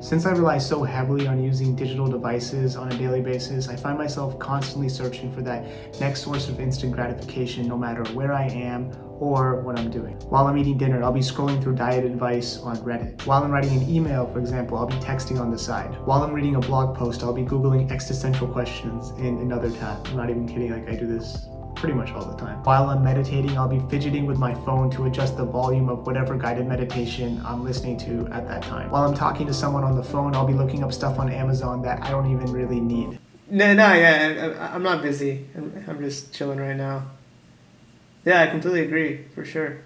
Since I rely so heavily on using digital devices on a daily basis, I find myself constantly searching for that next source of instant gratification no matter where I am or what I'm doing. While I'm eating dinner, I'll be scrolling through diet advice on Reddit. While I'm writing an email, for example, I'll be texting on the side. While I'm reading a blog post, I'll be Googling existential questions in another tab. I'm not even kidding, like I do this pretty much all the time. While I'm meditating, I'll be fidgeting with my phone to adjust the volume of whatever guided meditation I'm listening to at that time. While I'm talking to someone on the phone, I'll be looking up stuff on Amazon that I don't even really need. I'm not busy. I'm just chilling right now. Yeah, I completely agree, for sure.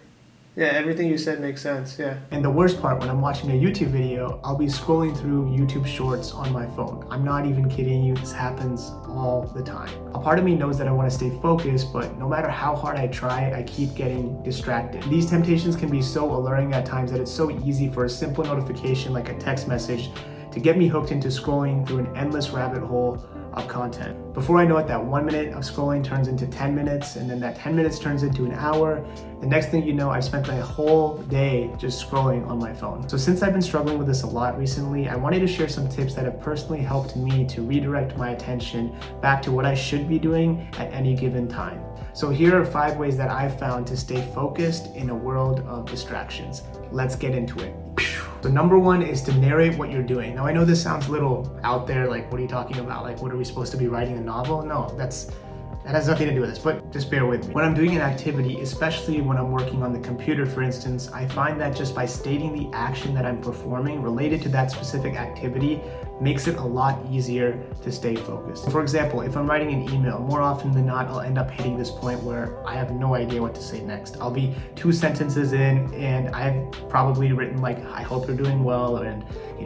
Yeah, everything you said makes sense, yeah. And the worst part, when I'm watching a YouTube video, I'll be scrolling through YouTube Shorts on my phone. I'm not even kidding you, this happens all the time. A part of me knows that I want to stay focused, but no matter how hard I try, I keep getting distracted. These temptations can be so alluring at times that it's so easy for a simple notification like a text message to get me hooked into scrolling through an endless rabbit hole of content. Before I know it, that 1 minute of scrolling turns into 10 minutes, and then that 10 minutes turns into an hour. The next thing you know, I've spent my whole day just scrolling on my phone. So since I've been struggling with this a lot recently, I wanted to share some tips that have personally helped me to redirect my attention back to what I should be doing at any given time. So here are 5 ways that I've found to stay focused in a world of distractions. Let's get into it. So number 1 is to narrate what you're doing. Now I know this sounds a little out there, like what are you talking about? Like what are we supposed to be writing a novel? No, that has nothing to do with this, but just bear with me. When I'm doing an activity, especially when I'm working on the computer, for instance, I find that just by stating the action that I'm performing related to that specific activity makes it a lot easier to stay focused. For example, if I'm writing an email, more often than not, I'll end up hitting this point where I have no idea what to say next. I'll be 2 sentences in and I've probably written like, I hope you're doing well, and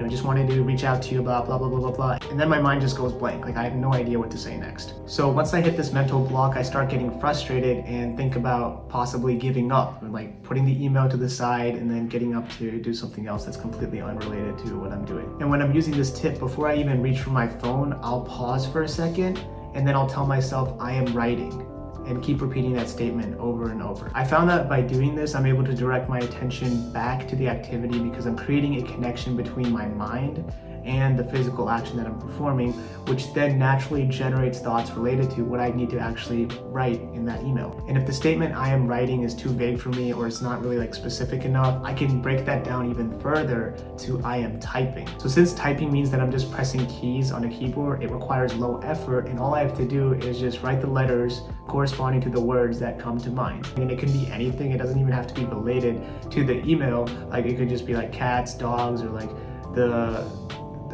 just wanted to reach out to you about blah, blah, blah, blah, blah. And then my mind just goes blank. Like I have no idea what to say next. So once I hit this mental block, I start getting frustrated and think about possibly giving up, and like putting the email to the side and then getting up to do something else that's completely unrelated to what I'm doing. And when I'm using this tip, before I even reach for my phone, I'll pause for a second and then I'll tell myself I am writing, and keep repeating that statement over and over. I found that by doing this, I'm able to direct my attention back to the activity because I'm creating a connection between my mind and the physical action that I'm performing, which then naturally generates thoughts related to what I need to actually write in that email. And if the statement I am writing is too vague for me, or it's not really like specific enough, I can break that down even further to I am typing. So since typing means that I'm just pressing keys on a keyboard, it requires low effort, and all I have to do is just write the letters corresponding to the words that come to mind. And it can be anything, it doesn't even have to be related to the email. Like it could just be like cats, dogs, or like the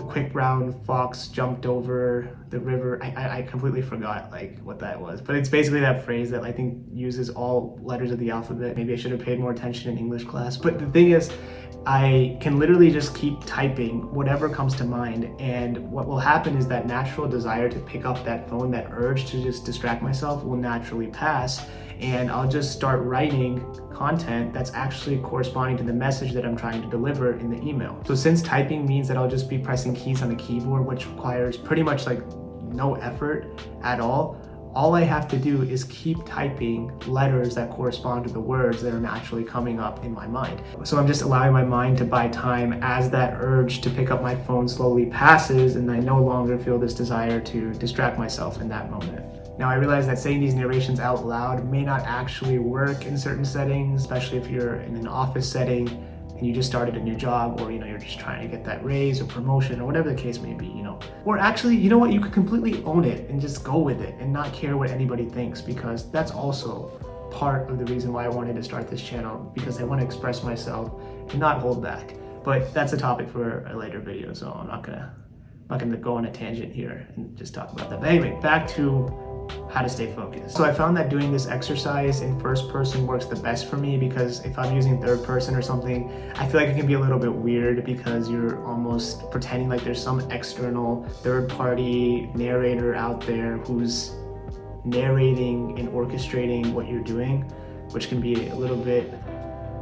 quick brown fox jumped over the river. I completely forgot like what that was, but it's basically that phrase that I think uses all letters of the alphabet. Maybe I should have paid more attention in English class, but the thing is, I can literally just keep typing whatever comes to mind, and what will happen is that natural desire to pick up that phone, that urge to just distract myself, will naturally pass, and I'll just start writing content that's actually corresponding to the message that I'm trying to deliver in the email. So since typing means that I'll just be pressing keys on a keyboard, which requires pretty much like no effort at all I have to do is keep typing letters that correspond to the words that are naturally coming up in my mind. So I'm just allowing my mind to buy time as that urge to pick up my phone slowly passes, and I no longer feel this desire to distract myself in that moment. Now I realize that saying these narrations out loud may not actually work in certain settings, especially if you're in an office setting and you just started a new job, or you're just trying to get that raise or promotion or whatever the case may be, Or actually, you know what, you could completely own it and just go with it and not care what anybody thinks, because that's also part of the reason why I wanted to start this channel, because I want to express myself and not hold back. But that's a topic for a later video, so I'm not gonna go on a tangent here and just talk about that. But anyway, back to how to stay focused. So I found that doing this exercise in first person works the best for me, because if I'm using third person or something, I feel like it can be a little bit weird, because you're almost pretending like there's some external third party narrator out there who's narrating and orchestrating what you're doing, which can be a little bit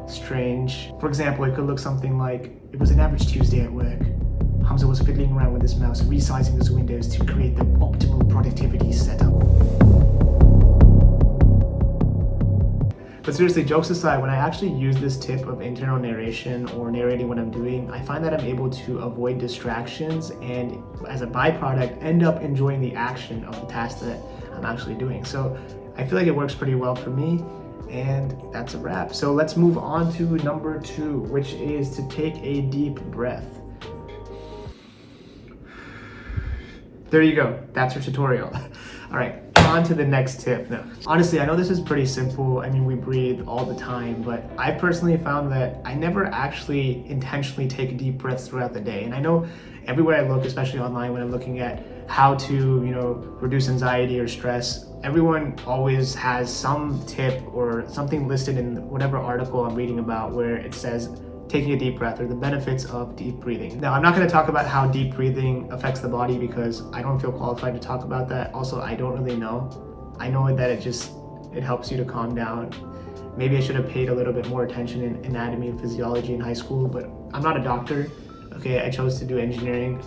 strange. For example, it could look something like, it was an average Tuesday at work. Hamza was fiddling around with his mouse, resizing his windows to create the optimal productivity setup. But seriously, jokes aside, when I actually use this tip of internal narration or narrating what I'm doing, I find that I'm able to avoid distractions and as a byproduct, end up enjoying the action of the task that I'm actually doing. So I feel like it works pretty well for me. And that's a wrap. So let's move on to number 2, which is to take a deep breath. There you go. That's your tutorial. All right, on to the next tip. Now, honestly, I know this is pretty simple. I mean, we breathe all the time, but I personally found that I never actually intentionally take deep breaths throughout the day. And I know everywhere I look, especially online when I'm looking at how to, reduce anxiety or stress, everyone always has some tip or something listed in whatever article I'm reading about where it says taking a deep breath or the benefits of deep breathing. Now, I'm not going to talk about how deep breathing affects the body because I don't feel qualified to talk about that. Also, I don't really know. I know that it helps you to calm down. Maybe I should have paid a little bit more attention in anatomy and physiology in high school, but I'm not a doctor. Okay, I chose to do engineering.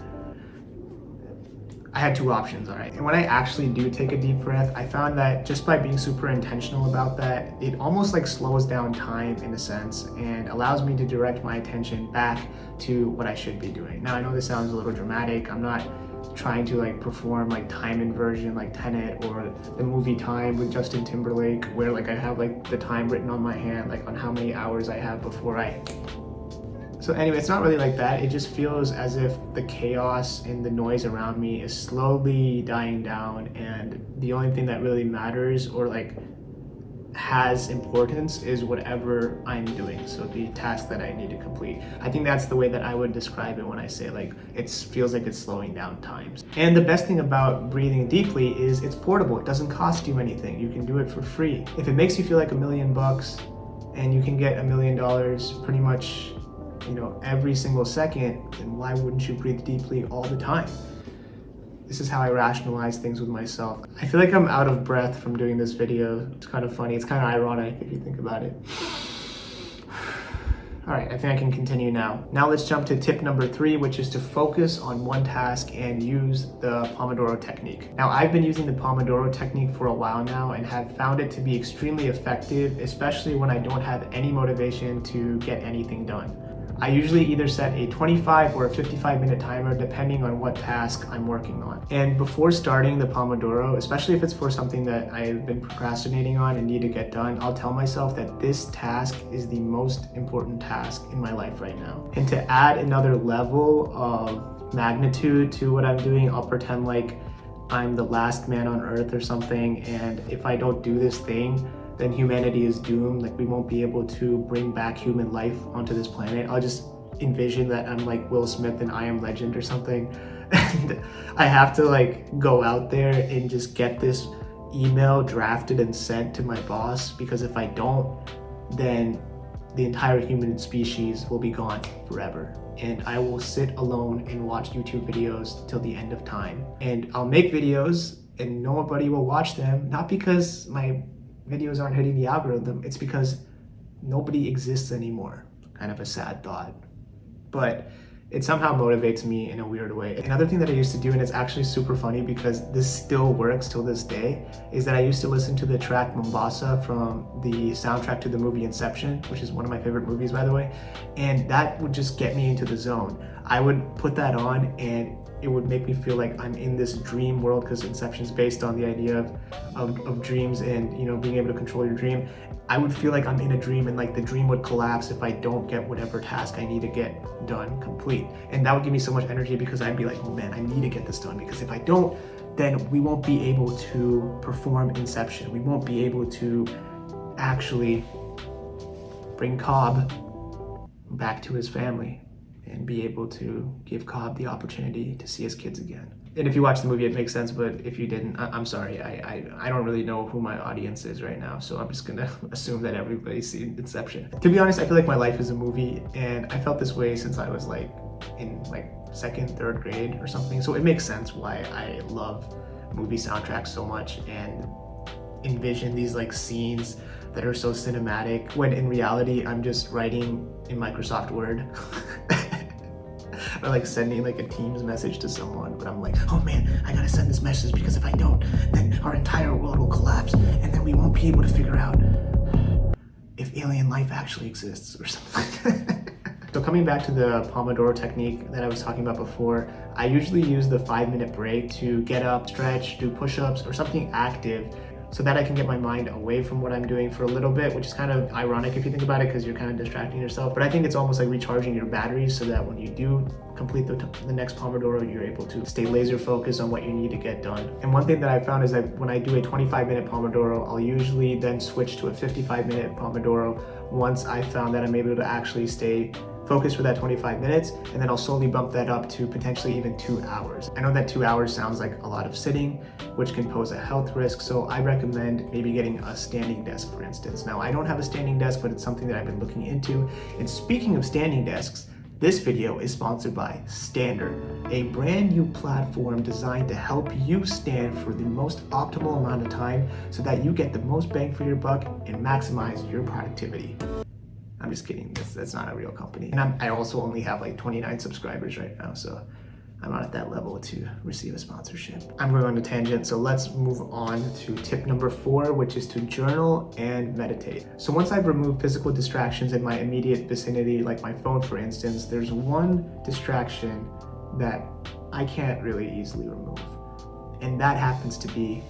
I had 2 options, all right? And when I actually do take a deep breath, I found that just by being super intentional about that, it almost like slows down time in a sense and allows me to direct my attention back to what I should be doing. Now, I know this sounds a little dramatic. I'm not trying to like perform like time inversion like Tenet or the movie Time with Justin Timberlake where like I have like the time written on my hand, like on how many hours I have before So anyway, it's not really like that. It just feels as if the chaos and the noise around me is slowly dying down and the only thing that really matters or like has importance is whatever I'm doing. So the task that I need to complete. I think that's the way that I would describe it when I say like it feels like it's slowing down times. And the best thing about breathing deeply is it's portable. It doesn't cost you anything. You can do it for free. If it makes you feel like $1 million and you can get $1 million pretty much every single second, then why wouldn't you breathe deeply all the time? This is how I rationalize things with myself. I feel like I'm out of breath from doing this video. It's kind of funny. It's kind of ironic if you think about it. All right, I think I can continue now. Now let's jump to tip number 3, which is to focus on one task and use the pomodoro technique. Now, I've been using the pomodoro technique for a while now and have found it to be extremely effective, especially when I don't have any motivation to get anything done. I usually either set a 25 or a 55-minute timer depending on what task I'm working on. And before starting the Pomodoro, especially if it's for something that I've been procrastinating on and need to get done, I'll tell myself that this task is the most important task in my life right now. And to add another level of magnitude to what I'm doing, I'll pretend like I'm the last man on earth or something, and if I don't do this thing, then humanity is doomed. Like we won't be able to bring back human life onto this planet. I'll just envision that I'm like Will Smith in I Am Legend or something. And I have to like go out there and just get this email drafted and sent to my boss, because if I don't, then the entire human species will be gone forever. And I will sit alone and watch YouTube videos till the end of time. And I'll make videos and nobody will watch them, not because my videos aren't hitting the algorithm, it's because nobody exists anymore. Kind of a sad thought, but it somehow motivates me in a weird way. Another thing that I used to do, and it's actually super funny because this still works till this day, is that I used to listen to the track Mombasa from the soundtrack to the movie Inception, which is one of my favorite movies, by the way, and that would just get me into the zone. I would put that on and it would make me feel like I'm in this dream world, because Inception is based on the idea of dreams and being able to control your dream. I would feel like I'm in a dream and like the dream would collapse if I don't get whatever task I need to get done complete. And that would give me so much energy because I'd be like, oh man, I need to get this done, because if I don't, then we won't be able to perform Inception. We won't be able to actually bring Cobb back to his family and be able to give Cobb the opportunity to see his kids again. And if you watch the movie, it makes sense, but if you didn't, I'm sorry. I don't really know who my audience is right now, so I'm just gonna assume that everybody's seen Inception. To be honest, I feel like my life is a movie, and I felt this way since I was like in like 2nd, 3rd grade or something, so it makes sense why I love movie soundtracks so much and envision these like scenes that are so cinematic, when in reality, I'm just writing in Microsoft Word. Or like sending like a Teams message to someone, but I'm like, oh man, I gotta send this message, because if I don't, then our entire world will collapse and then we won't be able to figure out if alien life actually exists or something like that. So coming back to the pomodoro technique that I was talking about before, I usually use the 5-minute break to get up, stretch, do push-ups or something active so that I can get my mind away from what I'm doing for a little bit, which is kind of ironic if you think about it because you're kind of distracting yourself. But I think it's almost like recharging your batteries so that when you do complete the next Pomodoro, you're able to stay laser focused on what you need to get done. And one thing that I found is that when I do a 25-minute Pomodoro, I'll usually then switch to a 55-minute Pomodoro once I found that I'm able to actually stay focus for that 25 minutes, and then I'll slowly bump that up to potentially even 2 hours. I know that 2 hours sounds like a lot of sitting, which can pose a health risk, so I recommend maybe getting a standing desk, for instance. Now, I don't have a standing desk, but it's something that I've been looking into. And speaking of standing desks, this video is sponsored by Standard, a brand new platform designed to help you stand for the most optimal amount of time so that you get the most bang for your buck and maximize your productivity. I'm just kidding, that's not a real company. And I also only have like 29 subscribers right now, so I'm not at that level to receive a sponsorship. I'm going on a tangent, so let's move on to tip number 4, which is to journal and meditate. So once I've removed physical distractions in my immediate vicinity, like my phone for instance, there's one distraction that I can't really easily remove. And that happens to be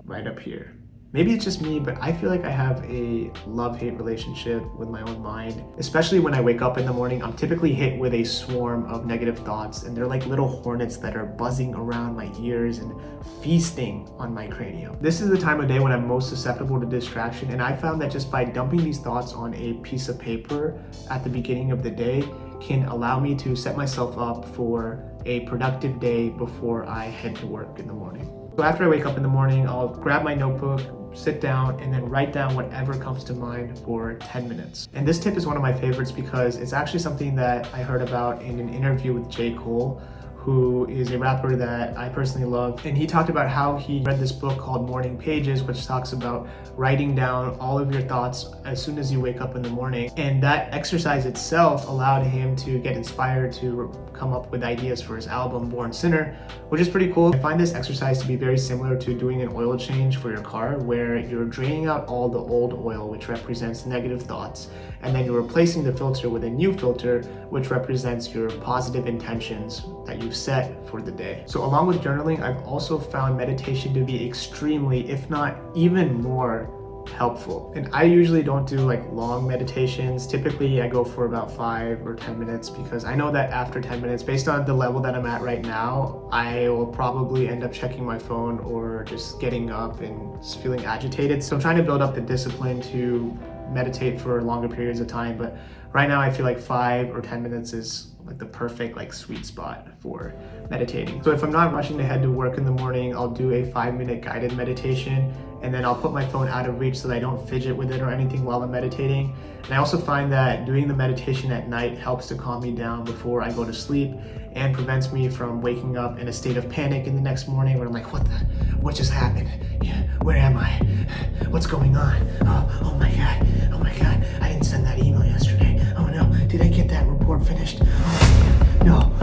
right up here. Maybe it's just me, but I feel like I have a love-hate relationship with my own mind. Especially when I wake up in the morning, I'm typically hit with a swarm of negative thoughts, and they're like little hornets that are buzzing around my ears and feasting on my cranium. This is the time of day when I'm most susceptible to distraction, and I found that just by dumping these thoughts on a piece of paper at the beginning of the day can allow me to set myself up for a productive day before I head to work in the morning. So after I wake up in the morning, I'll grab my notebook, sit down, and then write down whatever comes to mind for 10 minutes. And this tip is one of my favorites because it's actually something that I heard about in an interview with J. Cole, who is a rapper that I personally love. And he talked about how he read this book called Morning Pages, which talks about writing down all of your thoughts as soon as you wake up in the morning. And that exercise itself allowed him to get inspired to come up with ideas for his album, Born Sinner, which is pretty cool. I find this exercise to be very similar to doing an oil change for your car, where you're draining out all the old oil, which represents negative thoughts, and then you're replacing the filter with a new filter, which represents your positive intentions that you've set for the day. So along with journaling, I've also found meditation to be extremely, if not even more, helpful. And I usually don't do like long meditations. Typically I go for about 5 or 10 minutes because I know that after 10 minutes, based on the level that I'm at right now, I will probably end up checking my phone or just getting up and just feeling agitated. So I'm trying to build up the discipline to meditate for longer periods of time, but right now I feel like 5 or 10 minutes is like the perfect like sweet spot for meditating. So if I'm not rushing to head to work in the morning, I'll do a 5-minute guided meditation, and then I'll put my phone out of reach so that I don't fidget with it or anything while I'm meditating. And I also find that doing the meditation at night helps to calm me down before I go to sleep and prevents me from waking up in a state of panic in the next morning where I'm like, what just happened? Yeah, where am I? What's going on? Oh my God, I didn't send that email yesterday. Oh no, did I get that report finished? Oh, no.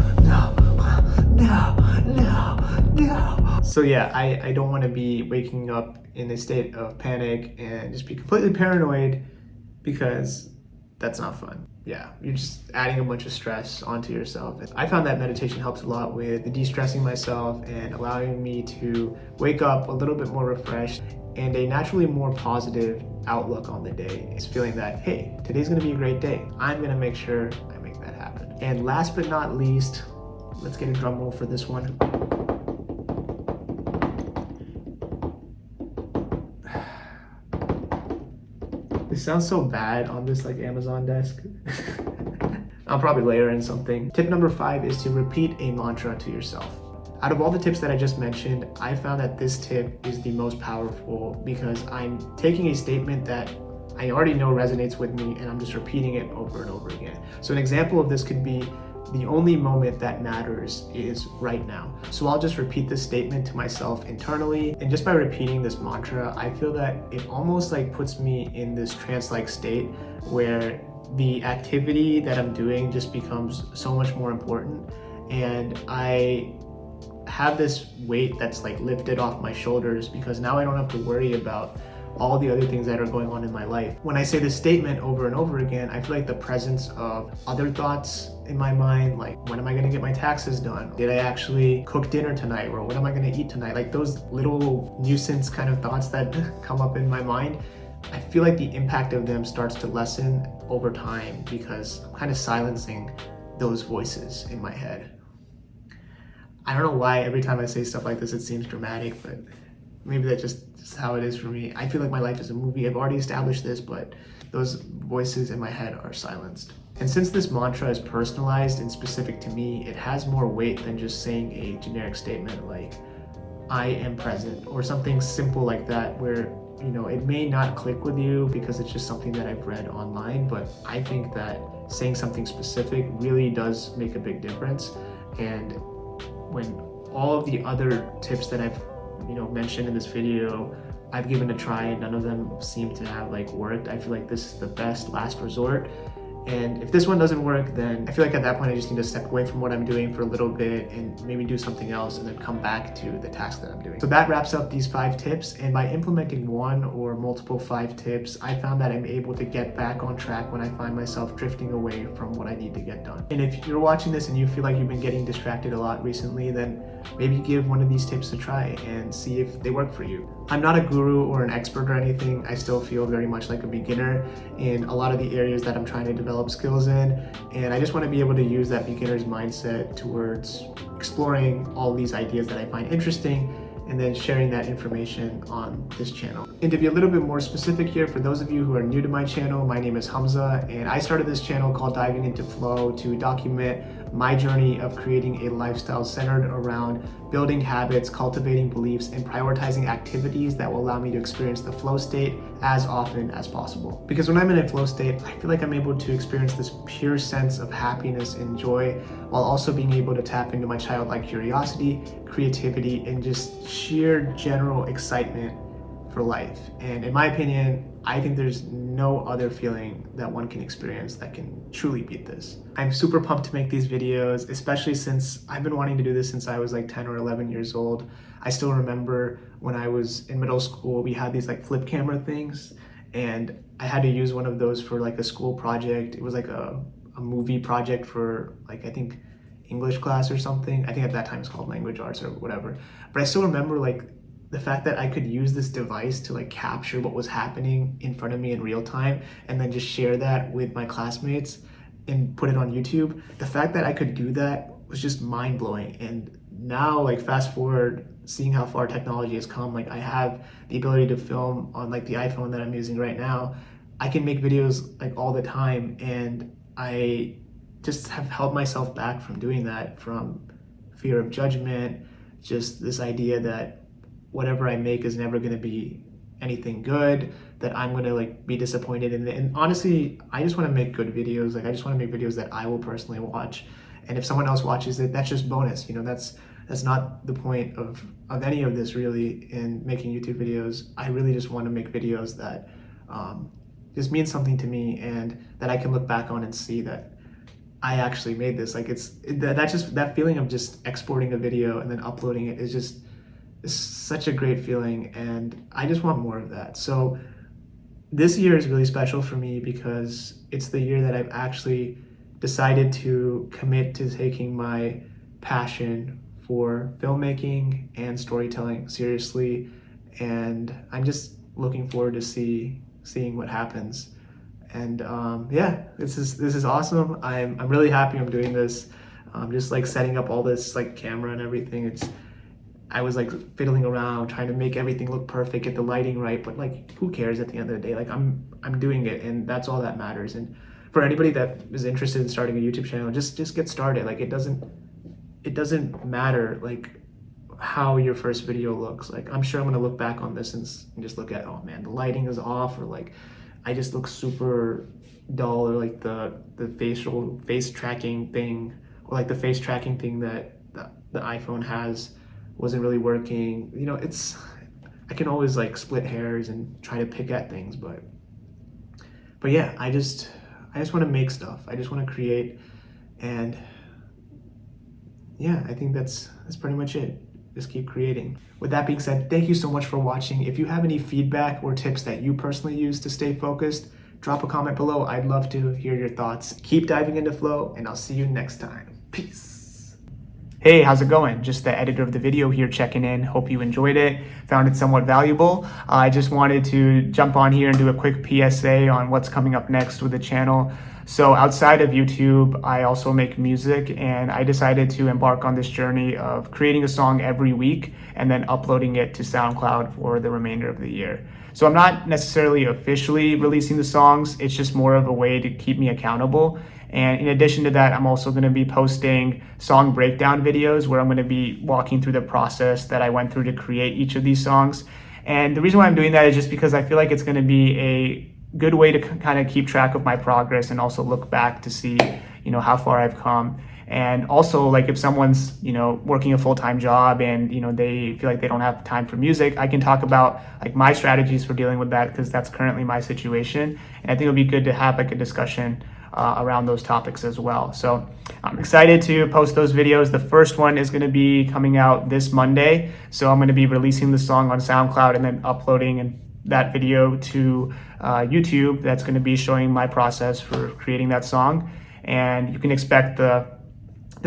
So yeah, I don't want to be waking up in a state of panic and just be completely paranoid, because that's not fun. Yeah, you're just adding a bunch of stress onto yourself. I found that meditation helps a lot with de-stressing myself and allowing me to wake up a little bit more refreshed and a naturally more positive outlook on the day. It's feeling that, hey, today's gonna be a great day. I'm gonna make sure I make that happen. And last but not least, let's get a drum roll for this one. It sounds so bad on this like Amazon desk. I'll probably layer in something. Tip number 5 is to repeat a mantra to yourself. Out of all the tips that I just mentioned, I found that this tip is the most powerful because I'm taking a statement that I already know resonates with me and I'm just repeating it over and over again. So an example of this could be, the only moment that matters is right now. So I'll just repeat this statement to myself internally, and just by repeating this mantra, I feel that it almost like puts me in this trance-like state where the activity that I'm doing just becomes so much more important, and I have this weight that's like lifted off my shoulders because now I don't have to worry about all the other things that are going on in my life. When I say this statement over and over again, I feel like the presence of other thoughts in my mind, like when am I gonna get my taxes done? Did I actually cook dinner tonight? Or what am I gonna eat tonight? Like those little nuisance kind of thoughts that come up in my mind, I feel like the impact of them starts to lessen over time because I'm kind of silencing those voices in my head. I don't know why every time I say stuff like this it seems dramatic, but maybe that's just how it is for me. I feel like my life is a movie. I've already established this, but those voices in my head are silenced. And since this mantra is personalized and specific to me, it has more weight than just saying a generic statement like, I am present, or something simple like that where, you know, it may not click with you because it's just something that I've read online, but I think that saying something specific really does make a big difference. And when all of the other tips that I've mentioned in this video I've given a try and none of them seem to have worked, I feel like this is the best last resort. And if this one doesn't work, then I feel like at that point I just need to step away from what I'm doing for a little bit and maybe do something else and then come back to the task that I'm doing. So that wraps up these 5 tips. And by implementing one or multiple 5 tips, I found that I'm able to get back on track when I find myself drifting away from what I need to get done. And if you're watching this and you feel like you've been getting distracted a lot recently, then maybe give one of these tips a try and see if they work for you. I'm not a guru or an expert or anything. I still feel very much like a beginner in a lot of the areas that I'm trying to develop skills in, and I just want to be able to use that beginner's mindset towards exploring all these ideas that I find interesting and then sharing that information on this channel. And to be a little bit more specific here, for those of you who are new to my channel, my name is Hamza, and I started this channel called Diving Into Flow to document my journey of creating a lifestyle centered around building habits, cultivating beliefs, and prioritizing activities that will allow me to experience the flow state as often as possible. Because when I'm in a flow state, I feel like I'm able to experience this pure sense of happiness and joy while also being able to tap into my childlike curiosity, creativity, and just sheer general excitement for life. And in my opinion, I think there's no other feeling that one can experience that can truly beat this. I'm super pumped to make these videos, especially since I've been wanting to do this since I was 10 or 11 years old. I still remember when I was in middle school, we had these flip camera things, and I had to use one of those for a school project. It was a movie project for I think English class or something. I think at that time it's called language arts or whatever. But I still remember the fact that I could use this device to capture what was happening in front of me in real time and then just share that with my classmates and put it on YouTube. The fact that I could do that was just mind-blowing. And now fast forward, seeing how far technology has come, I have the ability to film on the iPhone that I'm using right now. I can make videos all the time, and I just have held myself back from doing that from fear of judgment, just this idea that whatever I make is never going to be anything good, that I'm going to be disappointed in it. And honestly, I just want to make good videos. I just want to make videos that I will personally watch. And if someone else watches it, that's just bonus. That's not the point of any of this really in making YouTube videos. I really just want to make videos that just mean something to me and that I can look back on and see that I actually made this. That feeling of just exporting a video and then uploading it is just such a great feeling, and I just want more of that. So this year is really special for me because it's the year that I've actually decided to commit to taking my passion for filmmaking and storytelling seriously, and I'm just looking forward to seeing what happens. And yeah, this is awesome. I'm really happy I'm doing this. Just setting up all this camera and everything. I was fiddling around trying to make everything look perfect, get the lighting right, but who cares at the end of the day? I'm doing it, and that's all that matters. And for anybody that is interested in starting a YouTube channel, just get started. It doesn't matter how your first video looks. I'm sure I'm gonna look back on this and just look at, oh man, the lighting is off, or I just look super dull, or the face tracking thing, or the face tracking thing that the iPhone has wasn't really working. I can always split hairs and try to pick at things, but yeah, I just want to make stuff. I just want to create, and yeah, I think that's pretty much it. just keep creating. With that being said, thank you so much for watching. If you have any feedback or tips that you personally use to stay focused, drop a comment below. I'd love to hear your thoughts. Keep diving into flow, and I'll see you next time. Peace. Hey, how's it going? Just the editor of the video here checking in. Hope you enjoyed it, found it somewhat valuable. I just wanted to jump on here and do a quick PSA on what's coming up next with the channel. So outside of YouTube, I also make music, and I decided to embark on this journey of creating a song every week and then uploading it to SoundCloud for the remainder of the year. So I'm not necessarily officially releasing the songs, it's just more of a way to keep me accountable. And in addition to that, I'm also going to be posting song breakdown videos where I'm going to be walking through the process that I went through to create each of these songs. And the reason why I'm doing that is just because I feel like it's going to be a good way to kind of keep track of my progress and also look back to see, how far I've come. And also, like, if someone's, working a full-time job and, they feel like they don't have time for music, I can talk about like my strategies for dealing with that, because that's currently my situation. And I think it'll be good to have like a discussion around those topics as well. So I'm excited to post those videos. The first one is going to be coming out this Monday. So I'm going to be releasing the song on SoundCloud and then uploading that video to YouTube. That's going to be showing my process for creating that song. And you can expect the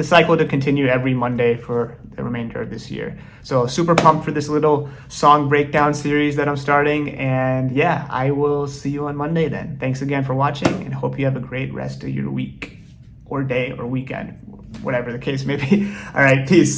cycle to continue every Monday for the remainder of this year. So super pumped for this little song breakdown series that I'm starting. And yeah, I will see you on Monday then. Thanks again for watching, and hope you have a great rest of your week or day or weekend, whatever the case may be. All right, peace.